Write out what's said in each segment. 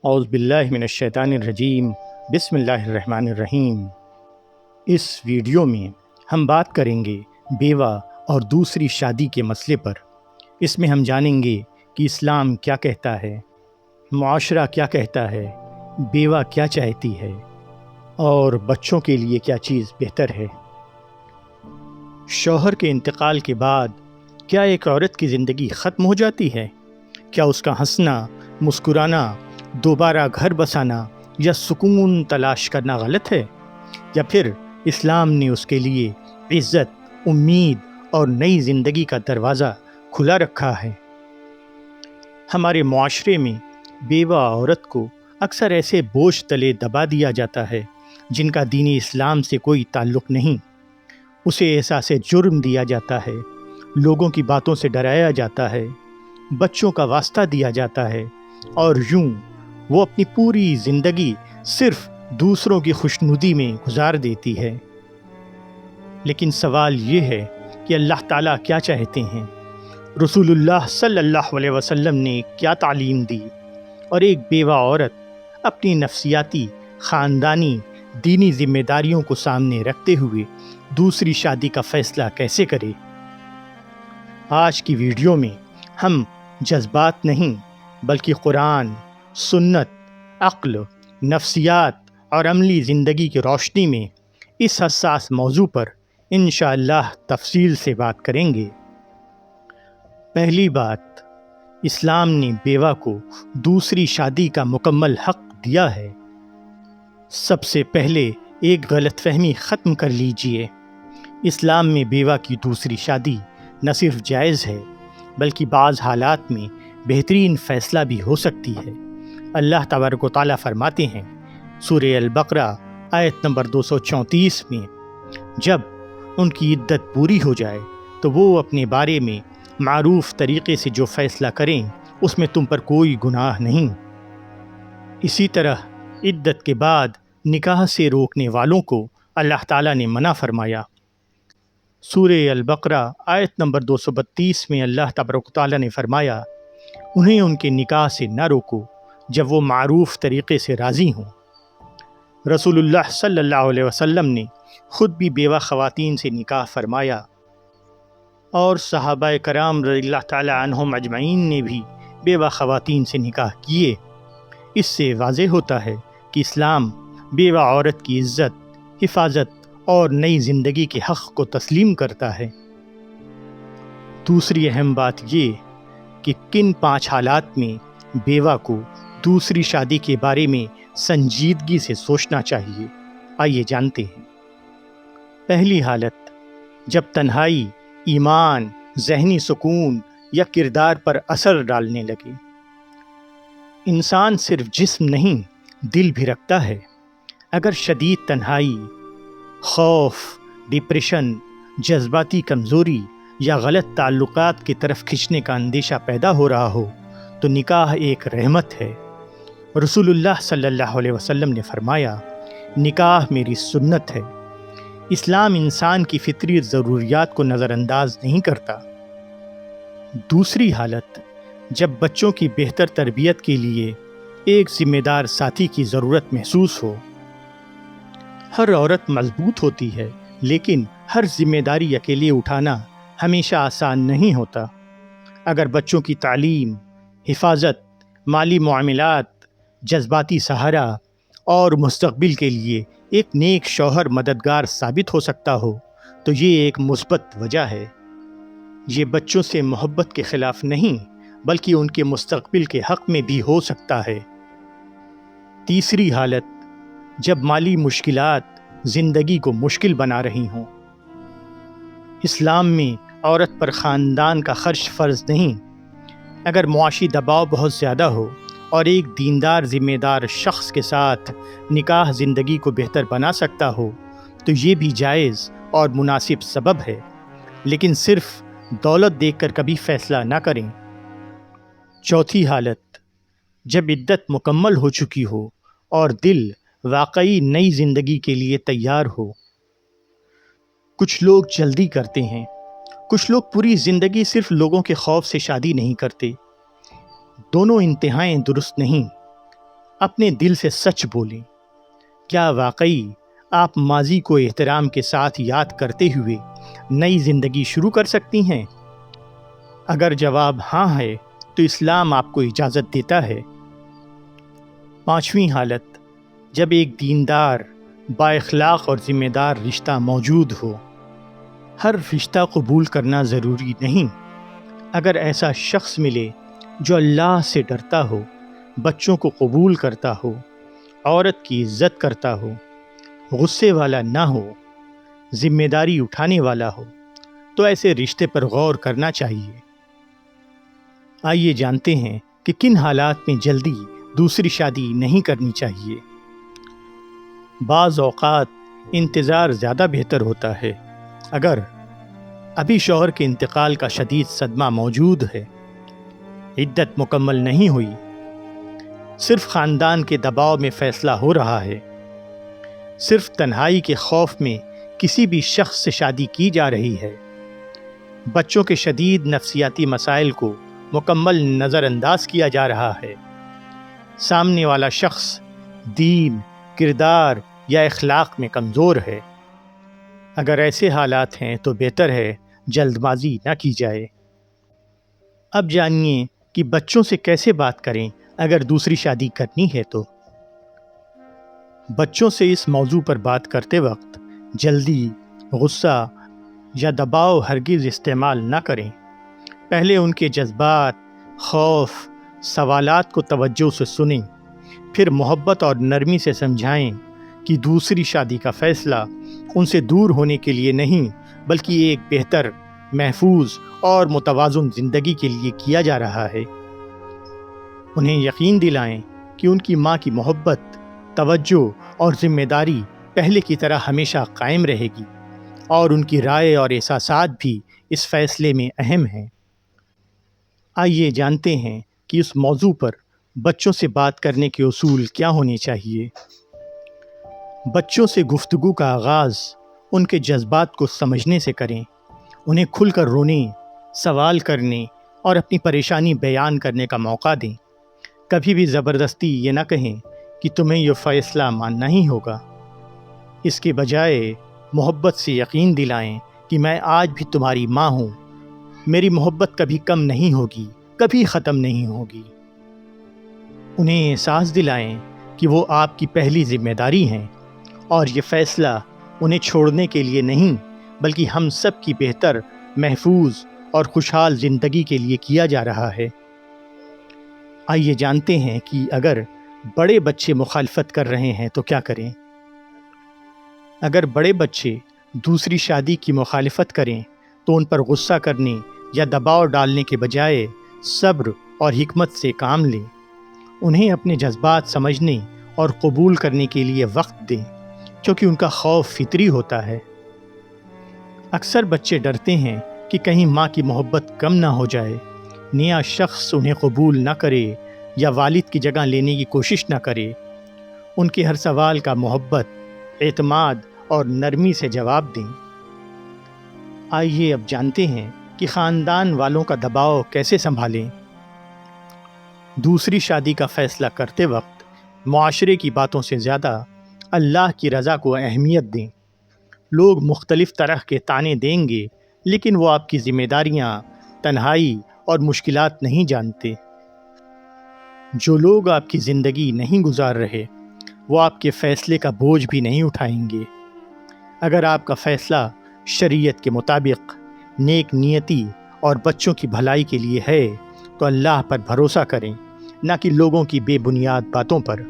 اعوذ باللہ من الشیطان الرجیم بسم اللہ الرحمن الرحیم۔ اس ویڈیو میں ہم بات کریں گے بیوہ اور دوسری شادی کے مسئلے پر۔ اس میں ہم جانیں گے کہ اسلام کیا کہتا ہے، معاشرہ کیا کہتا ہے، بیوہ کیا چاہتی ہے اور بچوں کے لیے کیا چیز بہتر ہے۔ شوہر کے انتقال کے بعد کیا ایک عورت کی زندگی ختم ہو جاتی ہے؟ کیا اس کا ہنسنا، مسکرانا، دوبارہ گھر بسانا یا سکون تلاش کرنا غلط ہے؟ یا پھر اسلام نے اس کے لیے عزت، امید اور نئی زندگی کا دروازہ کھلا رکھا ہے؟ ہمارے معاشرے میں بیوہ عورت کو اکثر ایسے بوجھ تلے دبا دیا جاتا ہے جن کا دین اسلام سے کوئی تعلق نہیں۔ اسے احساس جرم دیا جاتا ہے، لوگوں کی باتوں سے ڈرایا جاتا ہے، بچوں کا واسطہ دیا جاتا ہے اور یوں وہ اپنی پوری زندگی صرف دوسروں کی خوشنودی میں گزار دیتی ہے۔ لیکن سوال یہ ہے کہ اللہ تعالیٰ کیا چاہتے ہیں؟ رسول اللہ صلی اللہ علیہ وسلم نے کیا تعلیم دی؟ اور ایک بیوہ عورت اپنی نفسیاتی، خاندانی، دینی ذمہ داریوں کو سامنے رکھتے ہوئے دوسری شادی کا فیصلہ کیسے کرے؟ آج کی ویڈیو میں ہم جذبات نہیں بلکہ قرآن، سنت، عقل، نفسیات اور عملی زندگی کی روشنی میں اس حساس موضوع پر انشاءاللہ تفصیل سے بات کریں گے۔ پہلی بات، اسلام نے بیوہ کو دوسری شادی کا مکمل حق دیا ہے۔ سب سے پہلے ایک غلط فہمی ختم کر لیجئے۔ اسلام میں بیوہ کی دوسری شادی نہ صرف جائز ہے بلکہ بعض حالات میں بہترین فیصلہ بھی ہو سکتی ہے۔ اللہ تبارک و تعالیٰ فرماتے ہیں سورہ البقرہ آیت نمبر 234 میں، جب ان کی عدت پوری ہو جائے تو وہ اپنے بارے میں معروف طریقے سے جو فیصلہ کریں اس میں تم پر کوئی گناہ نہیں۔ اسی طرح عدت کے بعد نکاح سے روکنے والوں کو اللہ تعالیٰ نے منع فرمایا۔ سورہ البقرہ آیت نمبر 232 میں اللہ تبارک و تعالیٰ نے فرمایا، انہیں ان کے نکاح سے نہ روکو جب وہ معروف طریقے سے راضی ہوں۔ رسول اللہ صلی اللہ علیہ وسلم نے خود بھی بیوہ خواتین سے نکاح فرمایا اور صحابہ کرام رضی اللہ تعالیٰ عنہم اجمعین نے بھی بیوہ خواتین سے نکاح کیے۔ اس سے واضح ہوتا ہے کہ اسلام بیوہ عورت کی عزت، حفاظت اور نئی زندگی کے حق کو تسلیم کرتا ہے۔ دوسری اہم بات یہ کہ کن 5 حالات میں بیوہ کو دوسری شادی کے بارے میں سنجیدگی سے سوچنا چاہیے، آئیے جانتے ہیں۔ پہلی حالت، جب تنہائی، ایمان، ذہنی سکون یا کردار پر اثر ڈالنے لگے۔ انسان صرف جسم نہیں، دل بھی رکھتا ہے۔ اگر شدید تنہائی، خوف، ڈپریشن، جذباتی کمزوری یا غلط تعلقات کی طرف کھنچنے کا اندیشہ پیدا ہو رہا ہو تو نکاح ایک رحمت ہے۔ رسول اللہ صلی اللہ علیہ وسلم نے فرمایا، نکاح میری سنت ہے۔ اسلام انسان کی فطری ضروریات کو نظر انداز نہیں کرتا۔ دوسری حالت، جب بچوں کی بہتر تربیت کے لیے ایک ذمہ دار ساتھی کی ضرورت محسوس ہو۔ ہر عورت مضبوط ہوتی ہے لیکن ہر ذمہ داری اکیلے اٹھانا ہمیشہ آسان نہیں ہوتا۔ اگر بچوں کی تعلیم، حفاظت، مالی معاملات، جذباتی سہارا اور مستقبل کے لیے ایک نیک شوہر مددگار ثابت ہو سکتا ہو تو یہ ایک مثبت وجہ ہے۔ یہ بچوں سے محبت کے خلاف نہیں بلکہ ان کے مستقبل کے حق میں بھی ہو سکتا ہے۔ تیسری حالت، جب مالی مشکلات زندگی کو مشکل بنا رہی ہوں۔ اسلام میں عورت پر خاندان کا خرچ فرض نہیں۔ اگر معاشی دباؤ بہت زیادہ ہو اور ایک دیندار ذمہ دار شخص کے ساتھ نکاح زندگی کو بہتر بنا سکتا ہو تو یہ بھی جائز اور مناسب سبب ہے، لیکن صرف دولت دیکھ کر کبھی فیصلہ نہ کریں۔ چوتھی حالت، جب عدت مکمل ہو چکی ہو اور دل واقعی نئی زندگی کے لیے تیار ہو۔ کچھ لوگ جلدی کرتے ہیں، کچھ لوگ پوری زندگی صرف لوگوں کے خوف سے شادی نہیں کرتے۔ دونوں انتہائیں درست نہیں۔ اپنے دل سے سچ بولیں۔ کیا واقعی آپ ماضی کو احترام کے ساتھ یاد کرتے ہوئے نئی زندگی شروع کر سکتی ہیں؟ اگر جواب ہاں ہے تو اسلام آپ کو اجازت دیتا ہے۔ پانچویں حالت، جب ایک دیندار، با اخلاق اور ذمہ دار رشتہ موجود ہو۔ ہر رشتہ قبول کرنا ضروری نہیں۔ اگر ایسا شخص ملے جو اللہ سے ڈرتا ہو، بچوں کو قبول کرتا ہو، عورت کی عزت کرتا ہو، غصے والا نہ ہو، ذمہ داری اٹھانے والا ہو، تو ایسے رشتے پر غور کرنا چاہیے۔ آئیے جانتے ہیں کہ کن حالات میں جلدی دوسری شادی نہیں کرنی چاہیے۔ بعض اوقات انتظار زیادہ بہتر ہوتا ہے۔ اگر ابھی شوہر کے انتقال کا شدید صدمہ موجود ہے، عدت مکمل نہیں ہوئی، صرف خاندان کے دباؤ میں فیصلہ ہو رہا ہے، صرف تنہائی کے خوف میں کسی بھی شخص سے شادی کی جا رہی ہے، بچوں کے شدید نفسیاتی مسائل کو مکمل نظر انداز کیا جا رہا ہے، سامنے والا شخص دین، کردار یا اخلاق میں کمزور ہے، اگر ایسے حالات ہیں تو بہتر ہے جلد بازی نہ کی جائے۔ اب جانیے کہ بچوں سے کیسے بات کریں اگر دوسری شادی کرنی ہے تو۔ بچوں سے اس موضوع پر بات کرتے وقت جلدی، غصہ یا دباؤ ہرگز استعمال نہ کریں۔ پہلے ان کے جذبات، خوف، سوالات کو توجہ سے سنیں، پھر محبت اور نرمی سے سمجھائیں کہ دوسری شادی کا فیصلہ ان سے دور ہونے کے لیے نہیں، بلکہ ایک بہتر، محفوظ اور متوازن زندگی کے لیے کیا جا رہا ہے۔ انہیں یقین دلائیں کہ ان کی ماں کی محبت، توجہ اور ذمہ داری پہلے کی طرح ہمیشہ قائم رہے گی، اور ان کی رائے اور احساسات بھی اس فیصلے میں اہم ہیں۔ آئیے جانتے ہیں کہ اس موضوع پر بچوں سے بات کرنے کے اصول کیا ہونے چاہیے۔ بچوں سے گفتگو کا آغاز ان کے جذبات کو سمجھنے سے کریں۔ انہیں کھل کر رونے، سوال کرنے اور اپنی پریشانی بیان کرنے کا موقع دیں۔ کبھی بھی زبردستی یہ نہ کہیں کہ تمہیں یہ فیصلہ ماننا ہی ہوگا۔ اس کے بجائے محبت سے یقین دلائیں کہ میں آج بھی تمہاری ماں ہوں، میری محبت کبھی کم نہیں ہوگی، کبھی ختم نہیں ہوگی۔ انہیں احساس دلائیں کہ وہ آپ کی پہلی ذمہ داری ہیں، اور یہ فیصلہ انہیں چھوڑنے کے لیے نہیں، بلکہ ہم سب کی بہتر، محفوظ اور خوشحال زندگی کے لیے کیا جا رہا ہے۔ آئیے جانتے ہیں کہ اگر بڑے بچے مخالفت کر رہے ہیں تو کیا کریں۔ اگر بڑے بچے دوسری شادی کی مخالفت کریں تو ان پر غصہ کرنے یا دباؤ ڈالنے کے بجائے صبر اور حکمت سے کام لیں۔ انہیں اپنے جذبات سمجھنے اور قبول کرنے کے لیے وقت دیں، کیونکہ ان کا خوف فطری ہوتا ہے۔ اکثر بچے ڈرتے ہیں کہ کہیں ماں کی محبت کم نہ ہو جائے، نیا شخص انہیں قبول نہ کرے یا والد کی جگہ لینے کی کوشش نہ کرے۔ ان کے ہر سوال کا محبت، اعتماد اور نرمی سے جواب دیں۔ آئیے اب جانتے ہیں کہ خاندان والوں کا دباؤ کیسے سنبھالیں۔ دوسری شادی کا فیصلہ کرتے وقت معاشرے کی باتوں سے زیادہ اللہ کی رضا کو اہمیت دیں۔ لوگ مختلف طرح کے طعنے دیں گے، لیکن وہ آپ کی ذمہ داریاں، تنہائی اور مشکلات نہیں جانتے۔ جو لوگ آپ کی زندگی نہیں گزار رہے، وہ آپ کے فیصلے کا بوجھ بھی نہیں اٹھائیں گے۔ اگر آپ کا فیصلہ شریعت کے مطابق، نیک نیتی اور بچوں کی بھلائی کے لیے ہے تو اللہ پر بھروسہ کریں، نہ کہ لوگوں کی بے بنیاد باتوں پر۔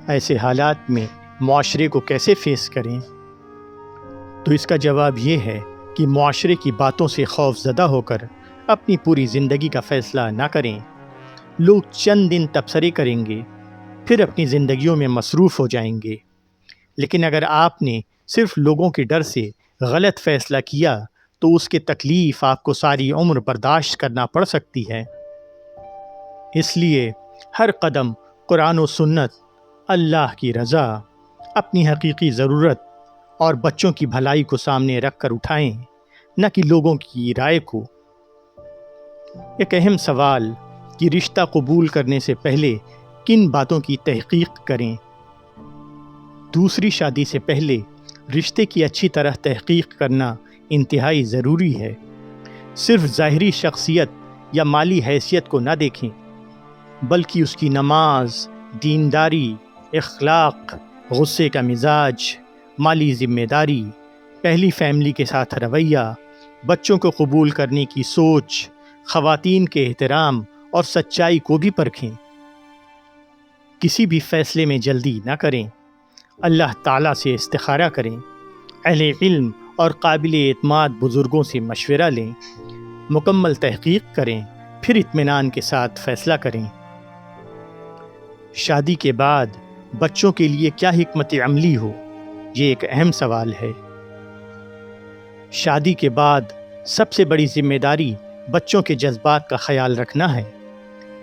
ایسے حالات میں معاشرے کو کیسے فیس کریں؟ تو اس کا جواب یہ ہے کہ معاشرے کی باتوں سے خوف زدہ ہو کر اپنی پوری زندگی کا فیصلہ نہ کریں۔ لوگ چند دن تبصرے کریں گے، پھر اپنی زندگیوں میں مصروف ہو جائیں گے۔ لیکن اگر آپ نے صرف لوگوں کے ڈر سے غلط فیصلہ کیا تو اس کی تکلیف آپ کو ساری عمر برداشت کرنا پڑ سکتی ہے۔ اس لیے ہر قدم قرآن و سنت، اللہ کی رضا، اپنی حقیقی ضرورت اور بچوں کی بھلائی کو سامنے رکھ کر اٹھائیں، نہ کہ لوگوں کی رائے کو۔ ایک اہم سوال کہ رشتہ قبول کرنے سے پہلے کن باتوں کی تحقیق کریں۔ دوسری شادی سے پہلے رشتے کی اچھی طرح تحقیق کرنا انتہائی ضروری ہے۔ صرف ظاہری شخصیت یا مالی حیثیت کو نہ دیکھیں، بلکہ اس کی نماز، دینداری، اخلاق، غصے کا مزاج، مالی ذمہ داری، پہلی فیملی کے ساتھ رویہ، بچوں کو قبول کرنے کی سوچ، خواتین کے احترام اور سچائی کو بھی پرکھیں۔ کسی بھی فیصلے میں جلدی نہ کریں، اللہ تعالیٰ سے استخارہ کریں، اہل علم اور قابل اعتماد بزرگوں سے مشورہ لیں، مکمل تحقیق کریں، پھر اطمینان کے ساتھ فیصلہ کریں۔ شادی کے بعد بچوں کے لیے کیا حکمت عملی ہو، یہ ایک اہم سوال ہے۔ شادی کے بعد سب سے بڑی ذمہ داری بچوں کے جذبات کا خیال رکھنا ہے۔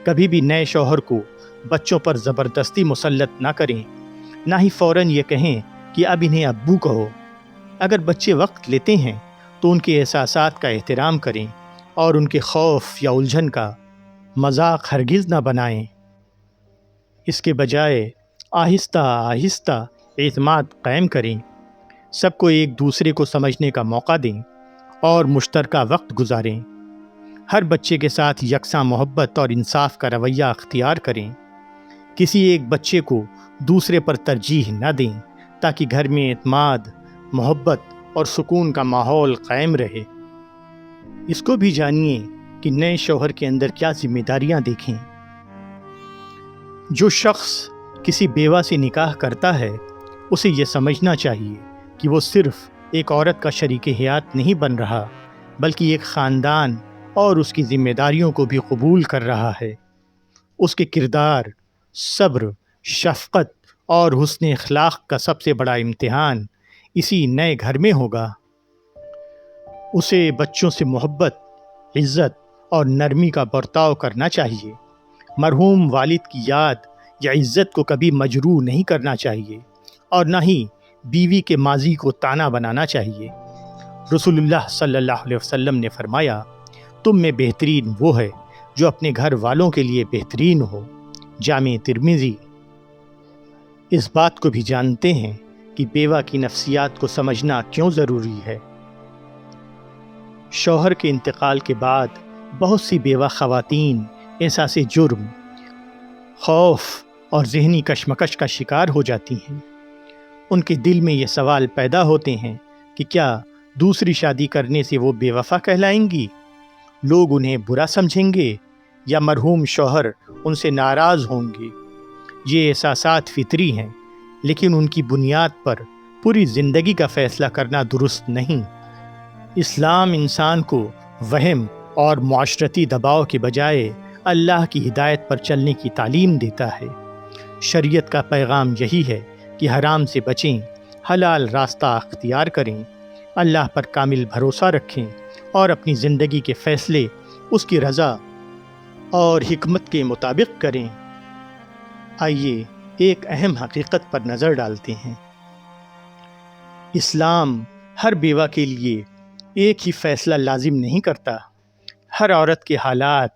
کبھی بھی نئے شوہر کو بچوں پر زبردستی مسلط نہ کریں، نہ ہی فوراً یہ کہیں کہ اب انہیں ابو کہو۔ اگر بچے وقت لیتے ہیں تو ان کے احساسات کا احترام کریں اور ان کے خوف یا الجھن کا مذاق ہرگز نہ بنائیں۔ اس کے بجائے آہستہ آہستہ اعتماد قائم کریں، سب کو ایک دوسرے کو سمجھنے کا موقع دیں اور مشترکہ وقت گزاریں۔ ہر بچے کے ساتھ یکساں محبت اور انصاف کا رویہ اختیار کریں۔ کسی ایک بچے کو دوسرے پر ترجیح نہ دیں تاکہ گھر میں اعتماد، محبت اور سکون کا ماحول قائم رہے۔ اس کو بھی جانیے کہ نئے شوہر کے اندر کیا ذمہ داریاں دیکھیں۔ جو شخص کسی بیوہ سے نکاح کرتا ہے اسے یہ سمجھنا چاہیے کہ وہ صرف ایک عورت کا شریک حیات نہیں بن رہا، بلکہ ایک خاندان اور اس کی ذمہ داریوں کو بھی قبول کر رہا ہے۔ اس کے کردار، صبر، شفقت اور حسن اخلاق کا سب سے بڑا امتحان اسی نئے گھر میں ہوگا۔ اسے بچوں سے محبت، عزت اور نرمی کا برتاؤ کرنا چاہیے۔ مرحوم والد کی یاد یا عزت کو کبھی مجروح نہیں کرنا چاہیے اور نہ ہی بیوی کے ماضی کو تانا بنانا چاہیے۔ رسول اللہ صلی اللہ علیہ وسلم نے فرمایا، تم میں بہترین وہ ہے جو اپنے گھر والوں کے لیے بہترین ہو۔ جامع ترمذی۔ اس بات کو بھی جانتے ہیں کہ بیوہ کی نفسیات کو سمجھنا کیوں ضروری ہے۔ شوہر کے انتقال کے بعد بہت سی بیوہ خواتین احساس جرم، خوف اور ذہنی کشمکش کا شکار ہو جاتی ہیں۔ ان کے دل میں یہ سوال پیدا ہوتے ہیں کہ کیا دوسری شادی کرنے سے وہ بے وفا کہلائیں گی؟ لوگ انہیں برا سمجھیں گے یا مرحوم شوہر ان سے ناراض ہوں گے؟ یہ احساسات فطری ہیں، لیکن ان کی بنیاد پر پوری زندگی کا فیصلہ کرنا درست نہیں۔ اسلام انسان کو وہم اور معاشرتی دباؤ کے بجائے اللہ کی ہدایت پر چلنے کی تعلیم دیتا ہے۔ شریعت کا پیغام یہی ہے کہ حرام سے بچیں، حلال راستہ اختیار کریں، اللہ پر کامل بھروسہ رکھیں اور اپنی زندگی کے فیصلے اس کی رضا اور حکمت کے مطابق کریں۔ آئیے ایک اہم حقیقت پر نظر ڈالتے ہیں۔ اسلام ہر بیوہ کے لیے ایک ہی فیصلہ لازم نہیں کرتا۔ ہر عورت کے حالات،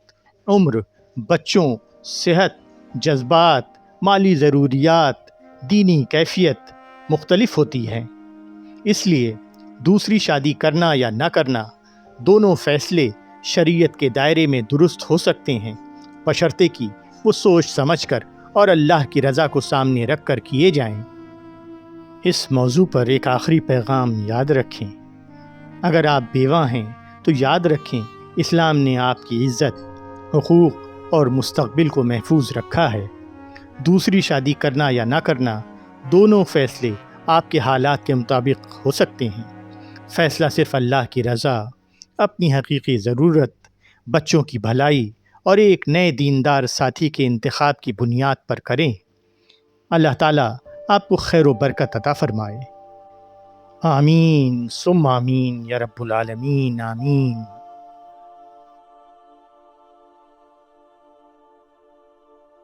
عمر، بچوں، صحت، جذبات، مالی ضروریات، دینی کیفیت مختلف ہوتی ہے۔ اس لیے دوسری شادی کرنا یا نہ کرنا، دونوں فیصلے شریعت کے دائرے میں درست ہو سکتے ہیں، بشرطے کہ وہ سوچ سمجھ کر اور اللہ کی رضا کو سامنے رکھ کر کیے جائیں۔ اس موضوع پر ایک آخری پیغام یاد رکھیں۔ اگر آپ بیوہ ہیں تو یاد رکھیں، اسلام نے آپ کی عزت، حقوق اور مستقبل کو محفوظ رکھا ہے۔ دوسری شادی کرنا یا نہ کرنا، دونوں فیصلے آپ کے حالات کے مطابق ہو سکتے ہیں۔ فیصلہ صرف اللہ کی رضا، اپنی حقیقی ضرورت، بچوں کی بھلائی اور ایک نئے دیندار ساتھی کے انتخاب کی بنیاد پر کریں۔ اللہ تعالیٰ آپ کو خیر و برکت عطا فرمائے۔ آمین ثم آمین یا رب العالمین، آمین۔